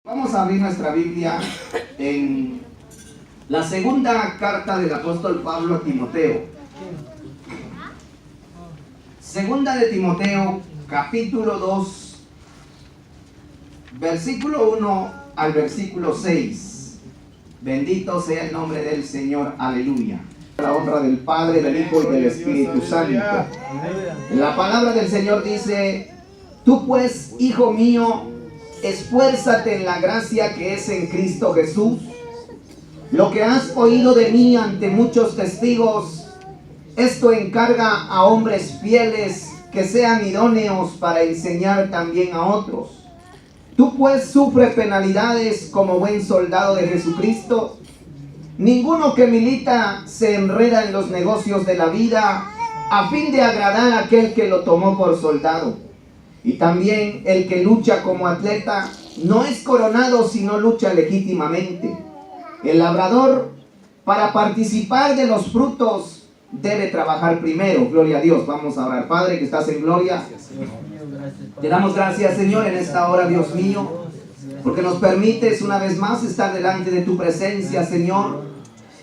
Vamos a abrir nuestra Biblia en la segunda carta del apóstol Pablo a Timoteo. Segunda de Timoteo, capítulo 2, versículo 1 al versículo 6. Bendito sea el nombre del Señor, aleluya. La honra del Padre, del Hijo y del Espíritu Santo. La palabra del Señor dice: tú pues, hijo mío, esfuérzate en la gracia que es en Cristo Jesús. Lo que has oído de mí ante muchos testigos, esto encarga a hombres fieles que sean idóneos para enseñar también a otros. Tú pues sufre penalidades como buen soldado de Jesucristo. Ninguno que milita se enreda en los negocios de la vida a fin de agradar a aquel que lo tomó por soldado. Y también el que lucha como atleta no es coronado si no lucha legítimamente. El labrador, para participar de los frutos, debe trabajar primero. Gloria a Dios. Vamos a orar. Padre, que estás en gloria, te damos gracias, Señor, en esta hora, Dios mío, porque nos permites una vez más estar delante de tu presencia, Señor.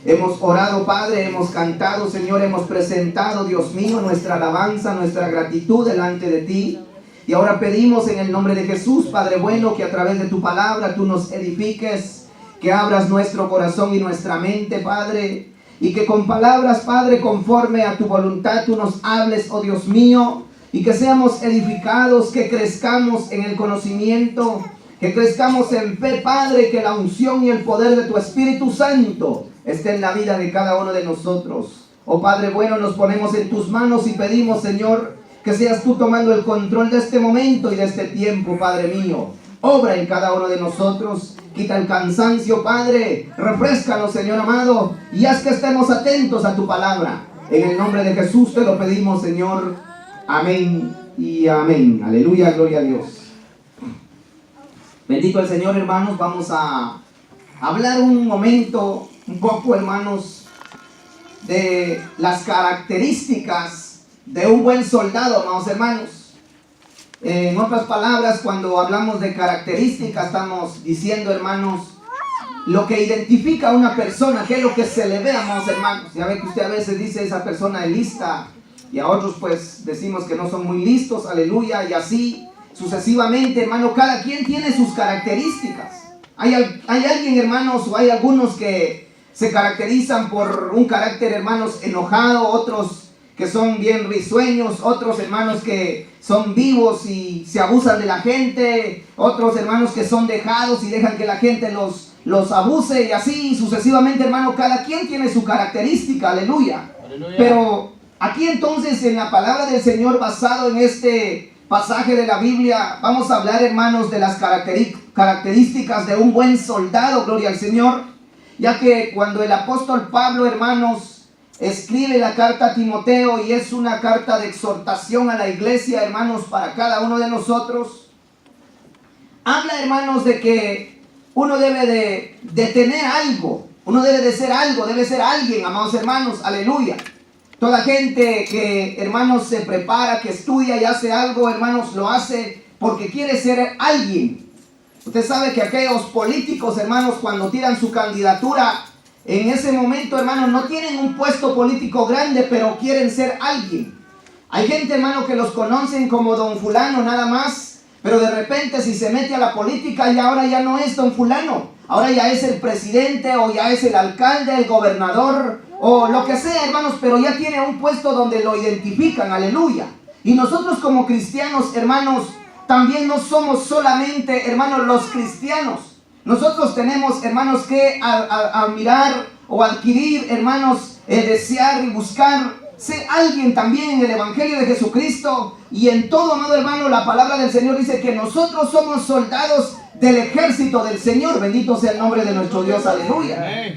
Hemos orado, Padre, hemos cantado, Señor, hemos presentado, Dios mío, nuestra alabanza, nuestra gratitud delante de ti. Y ahora pedimos en el nombre de Jesús, Padre bueno, que a través de tu palabra tú nos edifiques, que abras nuestro corazón y nuestra mente, Padre, y que con palabras, Padre, conforme a tu voluntad tú nos hables, oh Dios mío, y que seamos edificados, que crezcamos en el conocimiento, que crezcamos en fe, Padre, que la unción y el poder de tu Espíritu Santo esté en la vida de cada uno de nosotros. Oh Padre bueno, nos ponemos en tus manos y pedimos, Señor, que seas tú tomando el control de este momento y de este tiempo, Padre mío. Obra en cada uno de nosotros, quita el cansancio, Padre, refréscanos, Señor amado, y haz que estemos atentos a tu palabra. En el nombre de Jesús te lo pedimos, Señor. Amén y amén. Aleluya, gloria a Dios. Bendito el Señor, hermanos. Vamos a hablar un momento, un poco, hermanos, de las características de un buen soldado, amados hermanos. En otras palabras, cuando hablamos de características, estamos diciendo, hermanos, lo que identifica a una persona, qué es lo que se le ve, amados hermanos. Ya ve que usted a veces dice, esa persona es lista, y a otros pues decimos que no son muy listos, aleluya, y así sucesivamente, hermano. Cada quien tiene sus características. Hay alguien, hermanos, o hay algunos que se caracterizan por un carácter, hermanos, enojado, otros que son bien risueños, otros hermanos que son vivos y se abusan de la gente, otros hermanos que son dejados y dejan que la gente los abuse, y así sucesivamente, hermano. Cada quien tiene su característica, aleluya. Pero aquí entonces, en la palabra del Señor, basado en este pasaje de la Biblia, vamos a hablar, hermanos, de las características de un buen soldado, gloria al Señor, ya que cuando el apóstol Pablo, hermanos, escribe la carta a Timoteo, y es una carta de exhortación a la iglesia, hermanos, para cada uno de nosotros, habla, hermanos, de que uno debe de tener algo, uno debe de ser algo, debe ser alguien, amados hermanos, aleluya. Toda gente que, hermanos, se prepara, que estudia y hace algo, hermanos, lo hace porque quiere ser alguien. Usted sabe que aquellos políticos, hermanos, cuando tiran su candidatura, en ese momento, hermanos, no tienen un puesto político grande, pero quieren ser alguien. Hay gente, hermano, que los conocen como don fulano nada más, pero de repente si se mete a la política, y ahora ya no es don fulano, ahora ya es el presidente, o ya es el alcalde, el gobernador, o lo que sea, hermanos, pero ya tiene un puesto donde lo identifican, aleluya. Y nosotros como cristianos, hermanos, también no somos solamente, hermanos, los cristianos. Nosotros tenemos, hermanos, que admirar o adquirir, hermanos, desear y buscar ser alguien también en el Evangelio de Jesucristo. Y en todo, amado hermano, la palabra del Señor dice que nosotros somos soldados del ejército del Señor. Bendito sea el nombre de nuestro Dios, aleluya.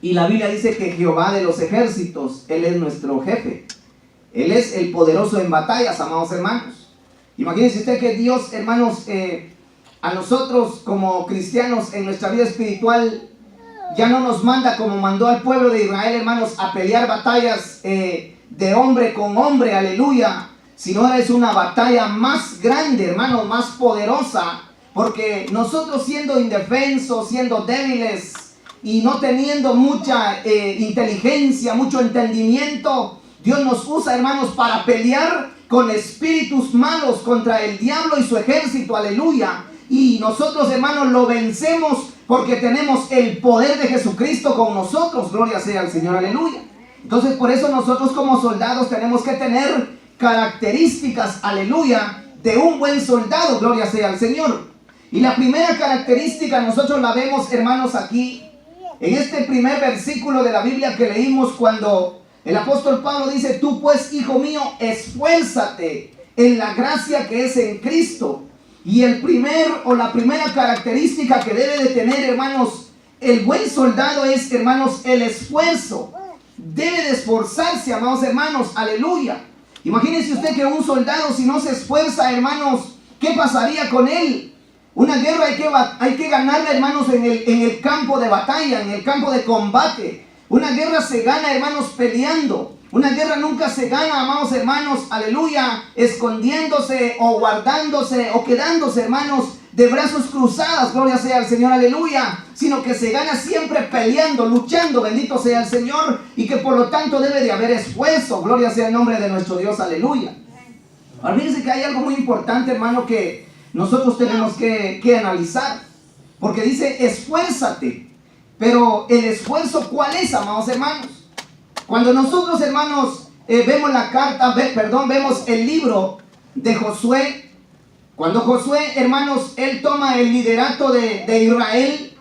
Y la Biblia dice que Jehová de los ejércitos, Él es nuestro jefe. Él es el poderoso en batallas, amados hermanos. Imagínense usted que Dios, hermanos, a nosotros como cristianos en nuestra vida espiritual ya no nos manda como mandó al pueblo de Israel, hermanos, a pelear batallas de hombre con hombre, aleluya, sino es una batalla más grande, hermanos, más poderosa, Porque nosotros siendo indefensos, siendo débiles y no teniendo mucha inteligencia, mucho entendimiento, Dios nos usa, hermanos, para pelear con espíritus malos contra el diablo y su ejército, aleluya. Y nosotros, hermanos, lo vencemos porque tenemos el poder de Jesucristo con nosotros, gloria sea al Señor, aleluya. Entonces, por eso nosotros como soldados tenemos que tener características, aleluya, de un buen soldado, gloria sea al Señor. Y la primera característica nosotros la vemos, hermanos, aquí, en este primer versículo de la Biblia que leímos, cuando el apóstol Pablo dice: tú pues, hijo mío, esfuérzate en la gracia que es en Cristo. Y la primera característica que debe de tener, hermanos, el buen soldado es, hermanos, el esfuerzo. Debe de esforzarse, amados hermanos, aleluya. Imagínense usted que un soldado, si no se esfuerza, hermanos, ¿qué pasaría con él? Una guerra hay que ganarla, hermanos, en el campo de batalla, en el campo de combate. Una guerra se gana, hermanos, peleando. Una guerra nunca se gana, amados hermanos, aleluya, escondiéndose o guardándose o quedándose, hermanos, de brazos cruzados, gloria sea al Señor, aleluya. Sino que se gana siempre peleando, luchando, bendito sea el Señor. Y que por lo tanto debe de haber esfuerzo, gloria sea el nombre de nuestro Dios, aleluya. Ahora fíjense que hay algo muy importante, hermano, que nosotros tenemos que analizar. Porque dice: esfuérzate. Pero el esfuerzo, ¿cuál es, amados hermanos? Cuando nosotros, hermanos, vemos el libro de Josué. Cuando Josué, hermanos, él toma el liderato de Israel,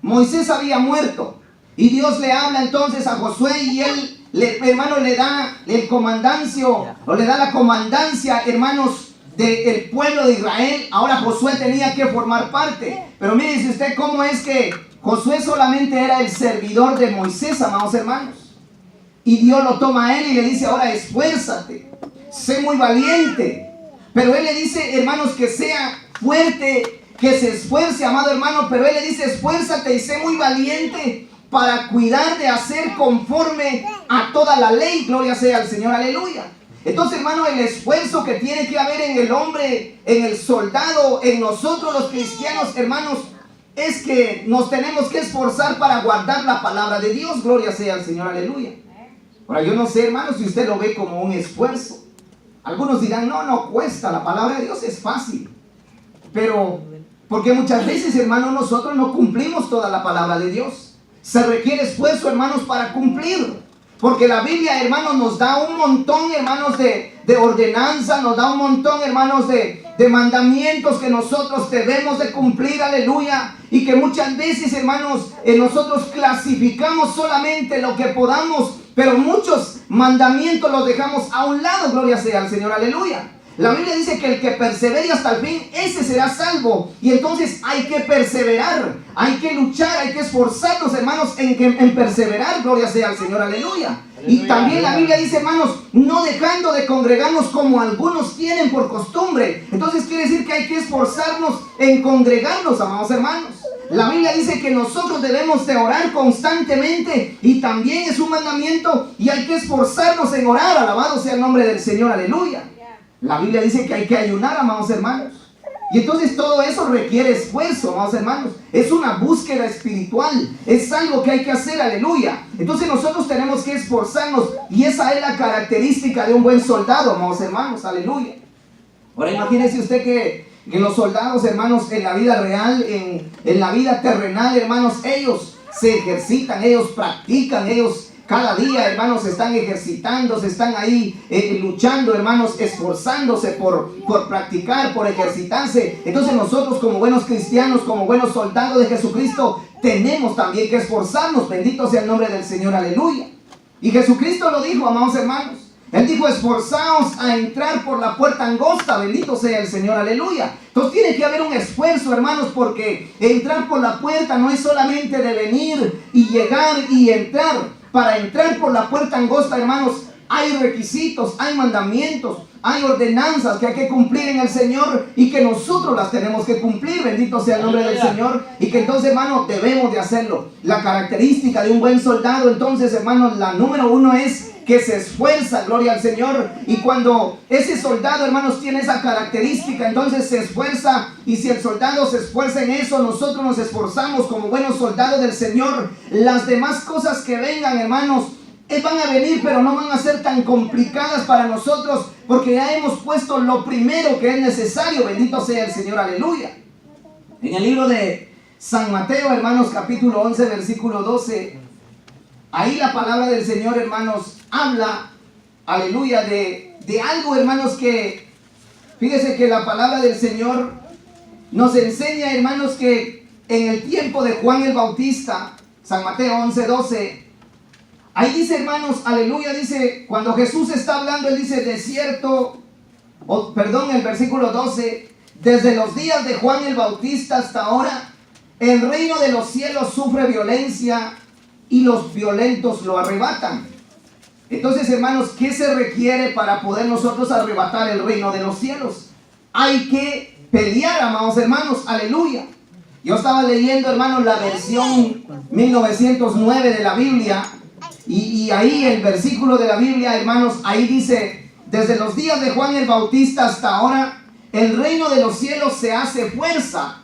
Moisés había muerto. Y Dios le habla entonces a Josué y él, hermano, le da el comandancio, o le da la comandancia, hermanos, del pueblo de Israel. Ahora Josué tenía que formar parte. Pero miren usted cómo es que Josué solamente era el servidor de Moisés, amados hermanos. Y Dios lo toma a él y le dice: ahora esfuérzate, sé muy valiente. Pero él le dice, hermanos, que sea fuerte, que se esfuerce, amado hermano. Pero él le dice: esfuérzate y sé muy valiente para cuidar de hacer conforme a toda la ley, gloria sea al Señor, aleluya. Entonces, hermano, el esfuerzo que tiene que haber en el hombre, en el soldado, en nosotros los cristianos, hermanos, es que nos tenemos que esforzar para guardar la palabra de Dios, gloria sea al Señor, aleluya. Ahora, yo no sé, hermanos, si usted lo ve como un esfuerzo. Algunos dirán: no cuesta, la palabra de Dios es fácil. Pero, porque muchas veces, hermanos, nosotros no cumplimos toda la palabra de Dios. Se requiere esfuerzo, hermanos, para cumplir. Porque la Biblia, hermanos, nos da un montón, hermanos, de ordenanza, nos da un montón, hermanos, de mandamientos que nosotros debemos de cumplir, aleluya. Y que muchas veces, hermanos, nosotros clasificamos solamente lo que podamos, pero muchos mandamientos los dejamos a un lado, gloria sea al Señor, aleluya. La Biblia dice que el que persevere hasta el fin, ese será salvo. Y entonces hay que perseverar, hay que luchar, hay que esforzarnos, hermanos, en perseverar, gloria sea al Señor, aleluya. Y también la Biblia dice, hermanos, no dejando de congregarnos como algunos tienen por costumbre. Entonces quiere decir que hay que esforzarnos en congregarnos, amados hermanos. La Biblia dice que nosotros debemos de orar constantemente, y también es un mandamiento, y hay que esforzarnos en orar, alabado sea el nombre del Señor, aleluya. La Biblia dice que hay que ayunar, amados hermanos. Y entonces todo eso requiere esfuerzo, amados hermanos. Es una búsqueda espiritual. Es algo que hay que hacer, aleluya. Entonces nosotros tenemos que esforzarnos. Y esa es la característica de un buen soldado, amados hermanos, aleluya. Ahora imagínense usted que los soldados, hermanos, en la vida real, en la vida terrenal, hermanos, ellos se ejercitan, ellos practican, ellos cada día, hermanos, se están ejercitando, se están ahí luchando, hermanos, esforzándose por practicar, por ejercitarse. Entonces nosotros, como buenos cristianos, como buenos soldados de Jesucristo, tenemos también que esforzarnos. Bendito sea el nombre del Señor, aleluya. Y Jesucristo lo dijo, amados hermanos. Él dijo: esforzaos a entrar por la puerta angosta. Bendito sea el Señor, aleluya. Entonces tiene que haber un esfuerzo, hermanos, porque entrar por la puerta no es solamente de venir y llegar y entrar. Para entrar por la puerta angosta, hermanos, hay requisitos, hay mandamientos, hay ordenanzas que hay que cumplir en el Señor, y que nosotros las tenemos que cumplir. Bendito sea el nombre del Señor. Y que entonces, hermanos, debemos de hacerlo. La característica de un buen soldado, entonces, hermanos, la número uno es que se esfuerza, gloria al Señor. Y cuando ese soldado, hermanos, tiene esa característica, entonces se esfuerza. Y si el soldado se esfuerza en eso, nosotros nos esforzamos como buenos soldados del Señor. Las demás cosas que vengan, hermanos, van a venir, pero no van a ser tan complicadas para nosotros, porque ya hemos puesto lo primero que es necesario. Bendito sea el Señor, aleluya. En el libro de San Mateo, hermanos, capítulo 11, versículo 12, ahí la palabra del Señor, hermanos, habla, aleluya, de algo, hermanos, que, fíjese que la palabra del Señor nos enseña, hermanos, que en el tiempo de Juan el Bautista, San Mateo 11, 12, ahí dice, hermanos, aleluya, dice, cuando Jesús está hablando, él dice, el versículo 12, desde los días de Juan el Bautista hasta ahora, el reino de los cielos sufre violencia y los violentos lo arrebatan. Entonces, hermanos, ¿qué se requiere para poder nosotros arrebatar el reino de los cielos? Hay que pelear, amados hermanos, aleluya. Yo estaba leyendo, hermanos, la versión 1909 de la Biblia, y ahí el versículo de la Biblia, hermanos, ahí dice, desde los días de Juan el Bautista hasta ahora, el reino de los cielos se hace fuerza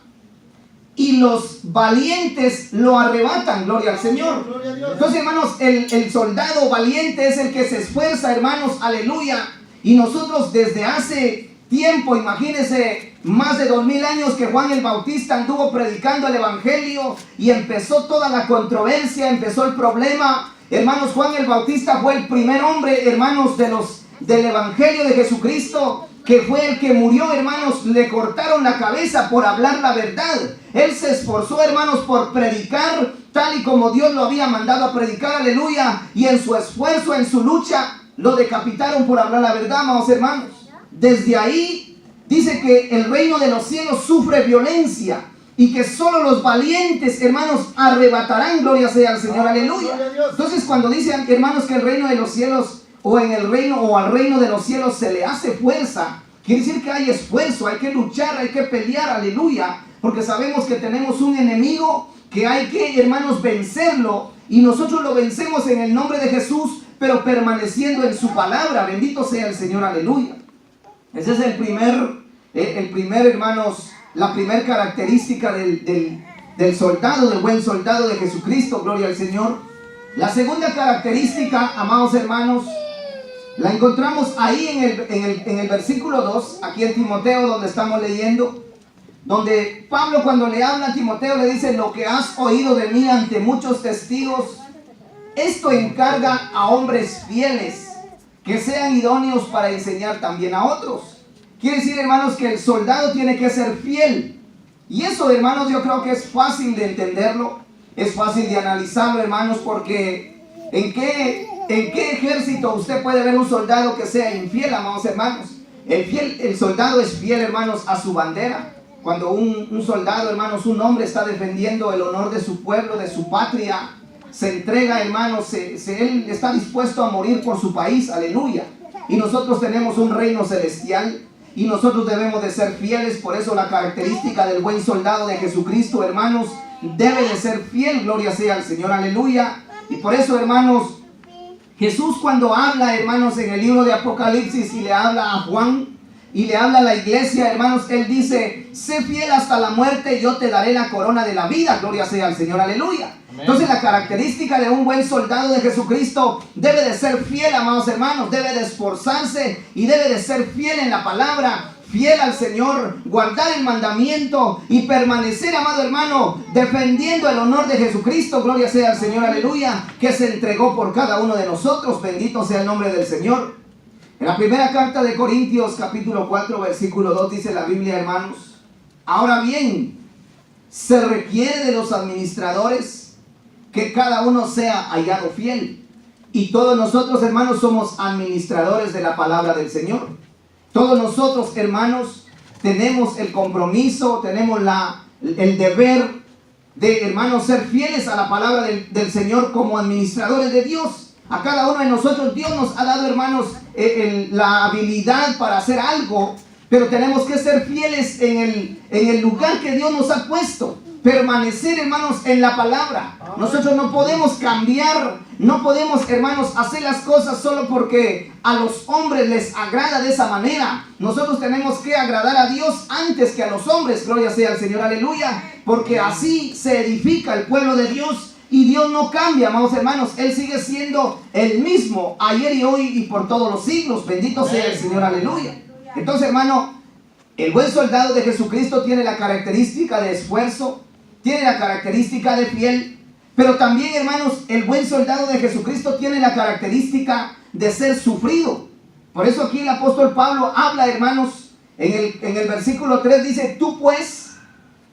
y los valientes lo arrebatan, gloria al Señor. Entonces, hermanos, el soldado valiente es el que se esfuerza, hermanos, aleluya. Y nosotros desde hace tiempo, imagínense, más de 2000 años que Juan el Bautista anduvo predicando el evangelio y empezó toda la controversia, empezó el problema. Hermanos, Juan el Bautista fue el primer hombre, hermanos, del evangelio de Jesucristo, que fue el que murió, hermanos. Le cortaron la cabeza por hablar la verdad. Él se esforzó, hermanos, por predicar tal y como Dios lo había mandado a predicar, aleluya. Y en su esfuerzo, en su lucha, lo decapitaron por hablar la verdad, amados hermanos. Desde ahí dice que el reino de los cielos sufre violencia y que solo los valientes, hermanos, arrebatarán, gloria sea al Señor, aleluya. Entonces, cuando dicen, hermanos, que el reino de los cielos al reino de los cielos se le hace fuerza, quiere decir que hay esfuerzo, hay que luchar, hay que pelear, aleluya, porque sabemos que tenemos un enemigo que hay que, hermanos, vencerlo, y nosotros lo vencemos en el nombre de Jesús, pero permaneciendo en su palabra. Bendito sea el Señor, aleluya. Ese es el primer, hermanos, la primera característica del soldado, del buen soldado de Jesucristo, gloria al Señor. La segunda característica, amados hermanos, la encontramos ahí en el versículo 2, aquí en Timoteo, donde estamos leyendo, donde Pablo, cuando le habla a Timoteo, le dice: lo que has oído de mí ante muchos testigos, esto encarga a hombres fieles, que sean idóneos para enseñar también a otros. Quiere decir, hermanos, que el soldado tiene que ser fiel. Y eso, hermanos, yo creo que es fácil de entenderlo, es fácil de analizarlo, hermanos, porque ¿en qué ejército usted puede ver un soldado que sea infiel, amados hermanos? El soldado es fiel, hermanos, a su bandera. Cuando un soldado, hermanos, un hombre está defendiendo el honor de su pueblo, de su patria, se entrega, hermanos, él está dispuesto a morir por su país, aleluya. Y nosotros tenemos un reino celestial y nosotros debemos de ser fieles. Por eso la característica del buen soldado de Jesucristo, hermanos, debe de ser fiel, gloria sea al Señor, aleluya. Y por eso, hermanos, Jesús, cuando habla, hermanos, en el libro de Apocalipsis, y le habla a Juan y le habla a la iglesia, hermanos, él dice: sé fiel hasta la muerte, yo te daré la corona de la vida, gloria sea al Señor, aleluya. Amén. Entonces la característica de un buen soldado de Jesucristo debe de ser fiel, amados hermanos, debe de esforzarse y debe de ser fiel en la palabra, fiel al Señor, guardar el mandamiento y permanecer, amado hermano, defendiendo el honor de Jesucristo, gloria sea al Señor, aleluya, que se entregó por cada uno de nosotros. Bendito sea el nombre del Señor. En la primera carta de Corintios, capítulo 4, versículo 2, dice la Biblia, hermanos: ahora bien, se requiere de los administradores que cada uno sea hallado fiel. Y todos nosotros, hermanos, somos administradores de la palabra del Señor. Todos nosotros, hermanos, tenemos el compromiso, tenemos el deber de, hermanos, ser fieles a la palabra del Señor como administradores de Dios. A cada uno de nosotros Dios nos ha dado, hermanos, la habilidad para hacer algo, pero tenemos que ser fieles en el lugar que Dios nos ha puesto. permanecer, hermanos, en la palabra. Nosotros no podemos cambiar, no podemos, hermanos, hacer las cosas solo porque a los hombres les agrada de esa manera. Nosotros tenemos que agradar a Dios antes que a los hombres, gloria sea al Señor, aleluya, porque así se edifica el pueblo de Dios. Y Dios no cambia, amados hermanos. Él sigue siendo el mismo ayer y hoy y por todos los siglos. Bendito sea el Señor, aleluya. Entonces, hermano, el buen soldado de Jesucristo tiene la característica de esfuerzo, tiene la característica de fiel, pero también, hermanos, el buen soldado de Jesucristo tiene la característica de ser sufrido. Por eso aquí el apóstol Pablo habla, hermanos, en el versículo 3 dice: tú pues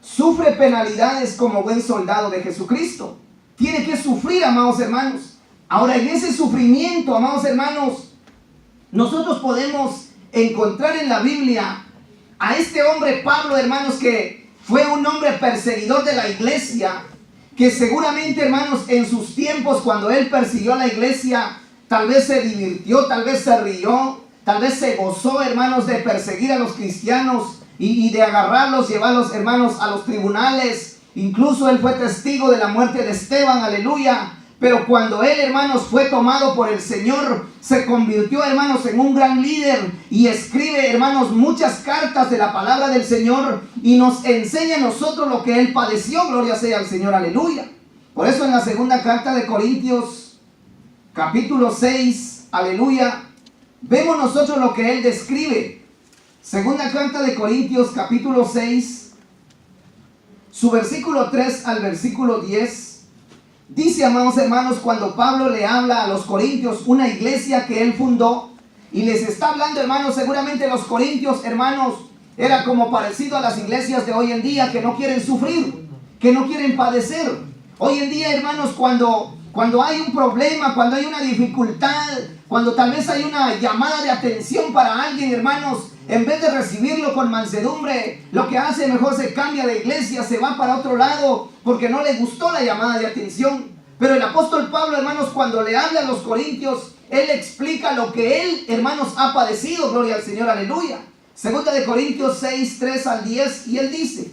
sufre penalidades como buen soldado de Jesucristo. Tiene que sufrir, amados hermanos. Ahora, en ese sufrimiento, amados hermanos, nosotros podemos encontrar en la Biblia a este hombre Pablo, hermanos, que fue un hombre perseguidor de la iglesia, que seguramente, hermanos, en sus tiempos, cuando él persiguió a la iglesia, tal vez se divirtió, tal vez se rió, tal vez se gozó, hermanos, de perseguir a los cristianos y de agarrarlos, llevarlos, hermanos, a los tribunales. Incluso él fue testigo de la muerte de Esteban, aleluya. Pero cuando él, hermanos, fue tomado por el Señor, se convirtió, hermanos, en un gran líder y escribe, hermanos, muchas cartas de la palabra del Señor y nos enseña a nosotros lo que él padeció, gloria sea al Señor, aleluya. Por eso en la segunda carta de Corintios, capítulo 6, aleluya, vemos nosotros lo que él describe. Segunda carta de Corintios, capítulo 6, su versículo 3 al versículo 10, dice, amados hermanos, cuando Pablo le habla a los corintios, una iglesia que él fundó, y les está hablando, hermanos, seguramente los corintios, hermanos, era como parecido a las iglesias de hoy en día, que no quieren sufrir, que no quieren padecer. Hoy en día, hermanos, cuando hay un problema, cuando hay una dificultad, cuando tal vez hay una llamada de atención para alguien, hermanos, en vez de recibirlo con mansedumbre, lo que hace, mejor se cambia de iglesia, se va para otro lado, porque no le gustó la llamada de atención. Pero el apóstol Pablo, hermanos, cuando le habla a los corintios, él explica lo que él, hermanos, ha padecido, gloria al Señor, aleluya. Segunda de Corintios 6, 3 al 10, y él dice: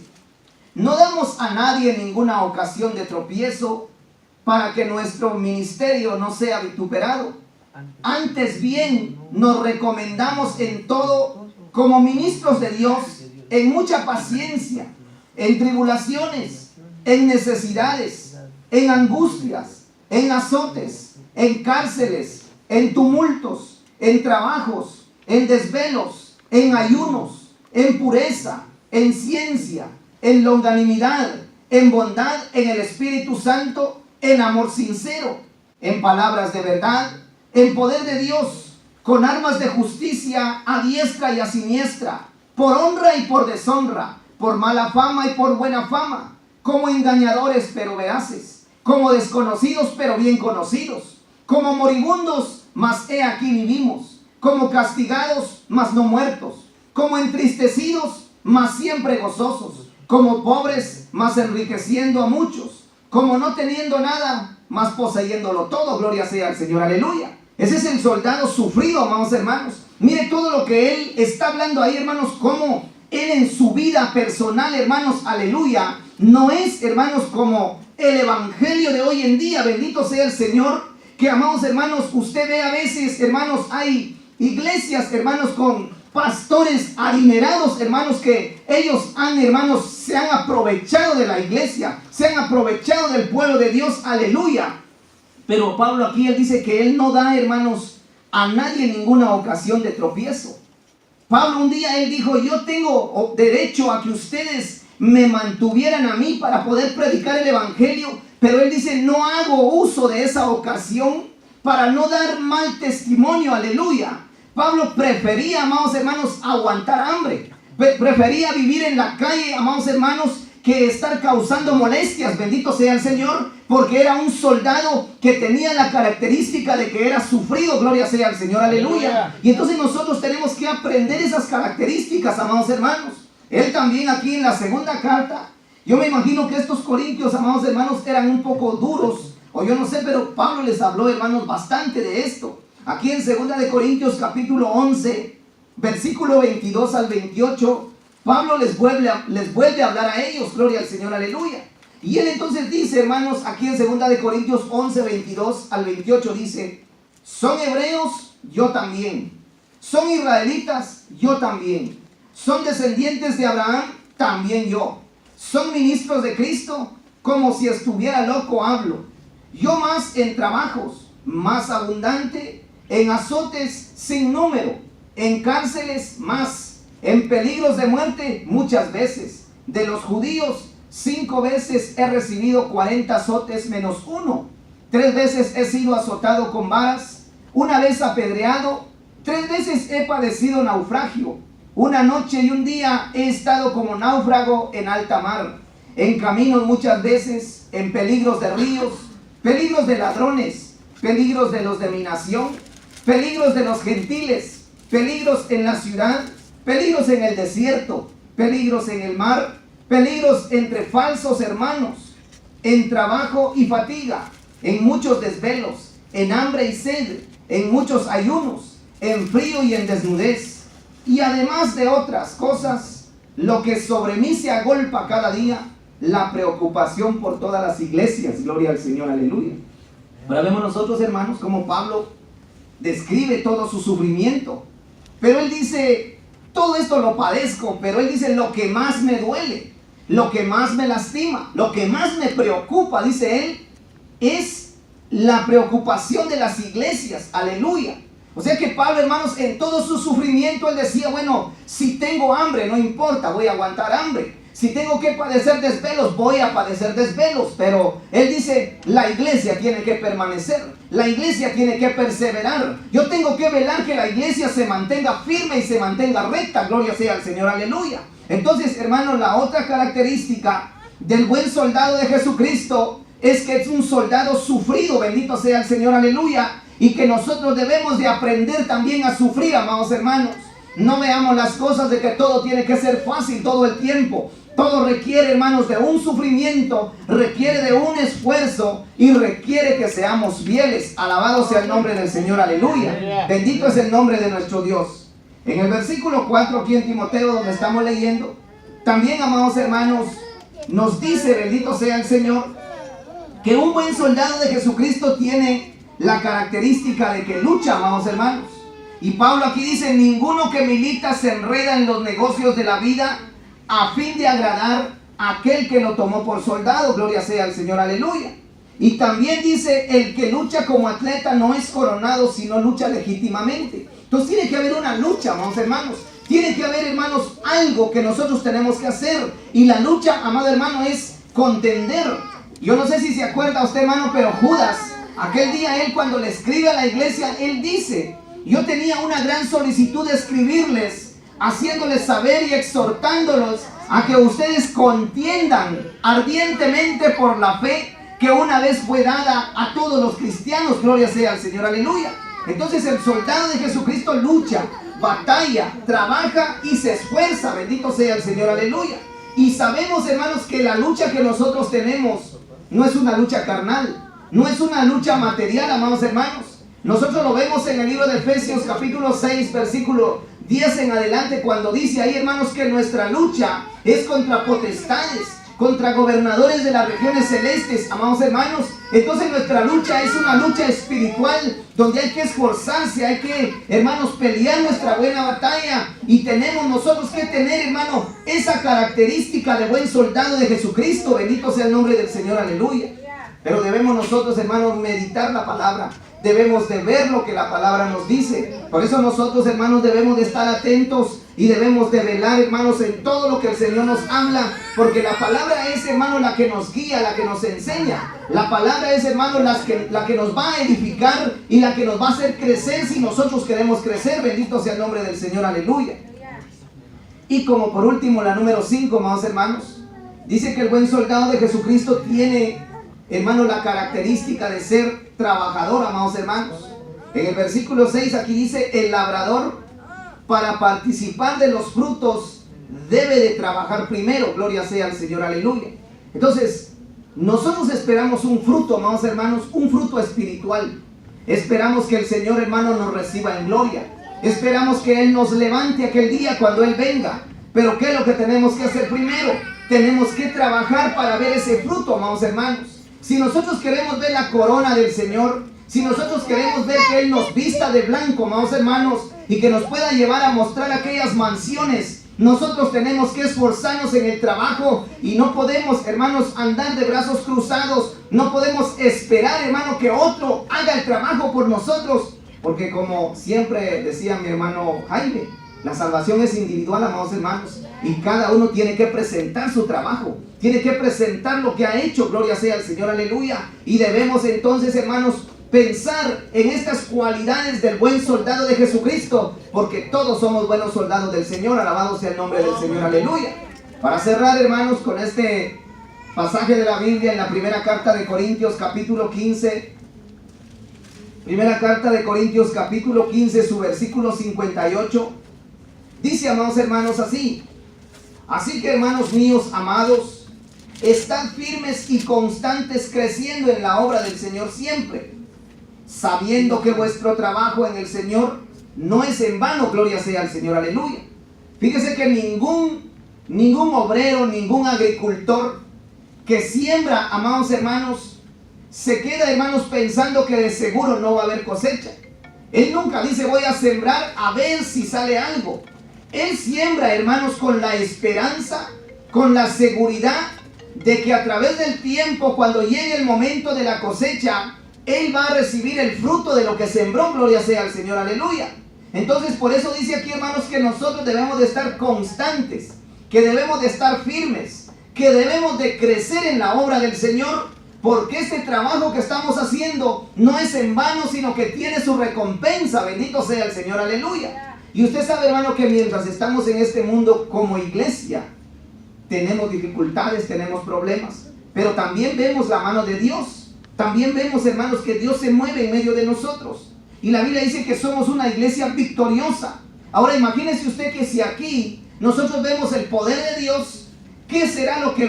no damos a nadie ninguna ocasión de tropiezo para que nuestro ministerio no sea vituperado. Antes bien, nos recomendamos en todo como ministros de Dios, en mucha paciencia, en tribulaciones, en necesidades, en angustias, en azotes, en cárceles, en tumultos, en trabajos, en desvelos, en ayunos, en pureza, en ciencia, en longanimidad, en bondad, en el Espíritu Santo, en amor sincero, en palabras de verdad, en poder de Dios, con armas de justicia a diestra y a siniestra, por honra y por deshonra, por mala fama y por buena fama, como engañadores pero veraces, como desconocidos pero bien conocidos, como moribundos, mas he aquí vivimos, como castigados, mas no muertos, como entristecidos, mas siempre gozosos, como pobres, mas enriqueciendo a muchos, como no teniendo nada, mas poseyéndolo todo, gloria sea al Señor, aleluya. Ese es el soldado sufrido, amados hermanos. Mire todo lo que él está hablando ahí, hermanos, como él en su vida personal, hermanos, aleluya, no es, hermanos, como el evangelio de hoy en día, bendito sea el Señor, que, amados hermanos, usted ve a veces, hermanos, hay iglesias, hermanos, con pastores adinerados, hermanos, que ellos han, hermanos, se han aprovechado de la iglesia, se han aprovechado del pueblo de Dios, aleluya. Pero Pablo aquí, él dice que él no da, hermanos, a nadie ninguna ocasión de tropiezo. Pablo un día, él dijo: yo tengo derecho a que ustedes me mantuvieran a mí para poder predicar el evangelio, pero él dice: no hago uso de esa ocasión para no dar mal testimonio, aleluya. Pablo prefería, amados hermanos, aguantar hambre, prefería vivir en la calle, amados hermanos, que estar causando molestias, bendito sea el Señor, porque era un soldado que tenía la característica de que era sufrido, gloria sea al Señor, aleluya. Y entonces nosotros tenemos que aprender esas características, amados hermanos. Él también aquí en la segunda carta, yo me imagino que estos corintios, amados hermanos, eran un poco duros, o yo no sé, pero Pablo les habló, hermanos, bastante de esto. Aquí en segunda de Corintios capítulo 11, versículo 22 al 28, Pablo les vuelve a hablar a ellos, gloria al Señor, aleluya. Y él entonces dice, hermanos, aquí en 2 Corintios 11, 22 al 28 dice, son hebreos, yo también. Son israelitas, yo también. Son descendientes de Abraham, también yo. Son ministros de Cristo, como si estuviera loco hablo. Yo más en trabajos, más abundante, en azotes sin número, en cárceles más, en peligros de muerte muchas veces. De los judíos 5 veces he recibido 40 azotes menos uno. 3 veces he sido azotado con varas, 1 vez apedreado, 3 veces he padecido naufragio. 1 noche y 1 día he estado como náufrago en alta mar, en caminos muchas veces, en peligros de ríos, peligros de ladrones, peligros de los de mi nación, peligros de los gentiles, peligros en la ciudad, peligros en el desierto, peligros en el mar, peligros entre falsos hermanos, en trabajo y fatiga, en muchos desvelos, en hambre y sed, en muchos ayunos, en frío y en desnudez, y además de otras cosas, lo que sobre mí se agolpa cada día, la preocupación por todas las iglesias. Gloria al Señor, aleluya. Ahora vemos nosotros, hermanos, como Pablo describe todo su sufrimiento, pero él dice, todo esto lo padezco, pero él dice, lo que más me duele, lo que más me lastima, lo que más me preocupa, dice él, es la preocupación de las iglesias. Aleluya. O sea que Pablo, hermanos, en todo su sufrimiento, él decía, bueno, si tengo hambre, no importa, voy a aguantar hambre. Si tengo que padecer desvelos, voy a padecer desvelos. Pero él dice, la iglesia tiene que permanecer, la iglesia tiene que perseverar. Yo tengo que velar que la iglesia se mantenga firme y se mantenga recta. Gloria sea al Señor, aleluya. Entonces, hermanos, la otra característica del buen soldado de Jesucristo es que es un soldado sufrido. Bendito sea el Señor, aleluya. Y que nosotros debemos de aprender también a sufrir, amados hermanos. No veamos las cosas de que todo tiene que ser fácil todo el tiempo. Todo requiere, hermanos, de un sufrimiento, requiere de un esfuerzo y requiere que seamos fieles. Alabado sea el nombre del Señor, aleluya. Bendito es el nombre de nuestro Dios. En el versículo 4 aquí en Timoteo, donde estamos leyendo, también, amados hermanos, nos dice, bendito sea el Señor, que un buen soldado de Jesucristo tiene la característica de que lucha, amados hermanos. Y Pablo aquí dice, ninguno que milita se enreda en los negocios de la vida a fin de agradar a aquel que lo tomó por soldado. Gloria sea al Señor, aleluya. Y también dice, el que lucha como atleta no es coronado, sino lucha legítimamente. Entonces tiene que haber una lucha, amados hermanos. Tiene que haber, hermanos, algo que nosotros tenemos que hacer. Y la lucha, amado hermano, es contender. Yo no sé si se acuerda usted, hermano, pero Judas, aquel día él cuando le escribe a la iglesia, él dice, yo tenía una gran solicitud de escribirles, haciéndoles saber y exhortándolos a que ustedes contiendan ardientemente por la fe que una vez fue dada a todos los cristianos. Gloria sea al Señor, aleluya. Entonces el soldado de Jesucristo lucha, batalla, trabaja y se esfuerza. Bendito sea el Señor, aleluya. Y sabemos, hermanos, que la lucha que nosotros tenemos no es una lucha carnal, no es una lucha material, amados hermanos. Nosotros lo vemos en el libro de Efesios capítulo 6, versículo 10 en adelante, cuando dice ahí, hermanos, que nuestra lucha es contra potestades, contra gobernadores de las regiones celestes, amados hermanos. Entonces nuestra lucha es una lucha espiritual, donde hay que esforzarse, hay que, hermanos, pelear nuestra buena batalla. Y tenemos nosotros que tener, hermano, esa característica de buen soldado de Jesucristo. Bendito sea el nombre del Señor, aleluya. Pero debemos nosotros, hermanos, meditar la palabra. Debemos de ver lo que la palabra nos dice. Por eso nosotros, hermanos, debemos de estar atentos y debemos de velar, hermanos, en todo lo que el Señor nos habla. Porque la palabra es, hermano, la que nos guía, la que nos enseña. La palabra es, hermano, la que nos va a edificar y la que nos va a hacer crecer si nosotros queremos crecer. Bendito sea el nombre del Señor, aleluya. Y como por último, la número 5, amados hermanos, dice que el buen soldado de Jesucristo tiene, hermano, la característica de ser trabajador, amados hermanos. En el versículo 6 aquí dice, el labrador para participar de los frutos debe de trabajar primero. Gloria sea al Señor, aleluya. Entonces, nosotros esperamos un fruto, amados hermanos, un fruto espiritual. Esperamos que el Señor, hermano, nos reciba en gloria. Esperamos que Él nos levante aquel día cuando Él venga. Pero ¿qué es lo que tenemos que hacer primero? tenemos que trabajar para ver ese fruto, amados hermanos. Si nosotros queremos ver la corona del Señor, si nosotros queremos ver que Él nos vista de blanco, amados hermanos, y que nos pueda llevar a mostrar aquellas mansiones, nosotros tenemos que esforzarnos en el trabajo y no podemos, hermanos, andar de brazos cruzados. No podemos esperar, hermano, que otro haga el trabajo por nosotros, porque como siempre decía mi hermano Jaime, la salvación es individual, amados hermanos, y cada uno tiene que presentar su trabajo, tiene que presentar lo que ha hecho, gloria sea al Señor, aleluya. Y debemos entonces, hermanos, pensar en estas cualidades del buen soldado de Jesucristo, porque todos somos buenos soldados del Señor, alabado sea el nombre del Señor, aleluya. Para cerrar, hermanos, con este pasaje de la Biblia en la primera carta de Corintios, capítulo 15, primera carta de Corintios, capítulo 15, su versículo 58, dice, amados hermanos, así: así que, hermanos míos amados, estad firmes y constantes, creciendo en la obra del Señor siempre, sabiendo que vuestro trabajo en el Señor no es en vano, gloria sea al Señor, aleluya. Fíjese que ningún obrero, ningún agricultor que siembra, amados hermanos, se queda, hermanos, pensando que de seguro no va a haber cosecha. Él nunca dice voy a sembrar a ver si sale algo. Él siembra, hermanos, con la esperanza, con la seguridad de que a través del tiempo, cuando llegue el momento de la cosecha, él va a recibir el fruto de lo que sembró, gloria sea al Señor, aleluya. Entonces, por eso dice aquí, hermanos, que nosotros debemos de estar constantes, que debemos de estar firmes, que debemos de crecer en la obra del Señor, porque este trabajo que estamos haciendo no es en vano, sino que tiene su recompensa, bendito sea el Señor, aleluya. Y usted sabe, hermano, que mientras estamos en este mundo como iglesia, tenemos dificultades, tenemos problemas, pero también vemos la mano de Dios. También vemos, hermanos, que Dios se mueve en medio de nosotros. Y la Biblia dice que somos una iglesia victoriosa. Ahora imagínese usted que si aquí nosotros vemos el poder de Dios, ¿qué será lo que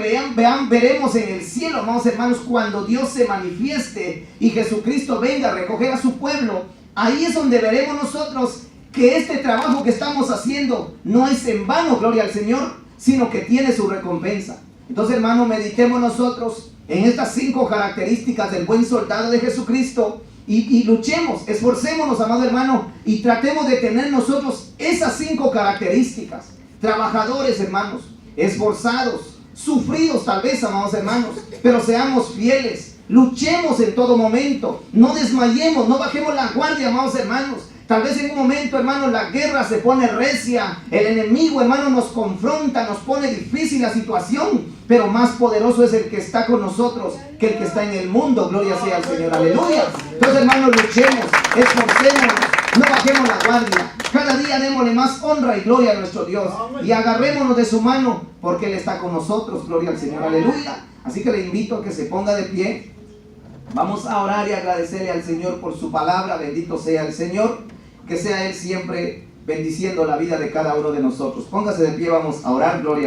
veremos en el cielo, amados hermanos, cuando Dios se manifieste y Jesucristo venga a recoger a su pueblo? Ahí es donde veremos nosotros que este trabajo que estamos haciendo no es en vano, gloria al Señor, sino que tiene su recompensa. Entonces, hermano, meditemos nosotros en estas 5 características del buen soldado de Jesucristo y luchemos, esforcémonos, amado hermano, y tratemos de tener nosotros esas 5 características. Trabajadores, hermanos, esforzados, sufridos tal vez, amados hermanos, pero seamos fieles, luchemos en todo momento, no desmayemos, no bajemos la guardia, amados hermanos. Tal vez en un momento, hermano, la guerra se pone recia, el enemigo, hermano, nos confronta, nos pone difícil la situación, pero más poderoso es el que está con nosotros que el que está en el mundo, gloria sea al Señor, aleluya. Entonces, hermano, luchemos, esforcémonos, no bajemos la guardia, cada día démosle más honra y gloria a nuestro Dios, y agarrémonos de su mano, porque Él está con nosotros, gloria al Señor, aleluya. Así que le invito a que se ponga de pie. Vamos a orar y agradecerle al Señor por su palabra. Bendito sea el Señor, que sea Él siempre bendiciendo la vida de cada uno de nosotros. Póngase de pie, vamos a orar, gloria.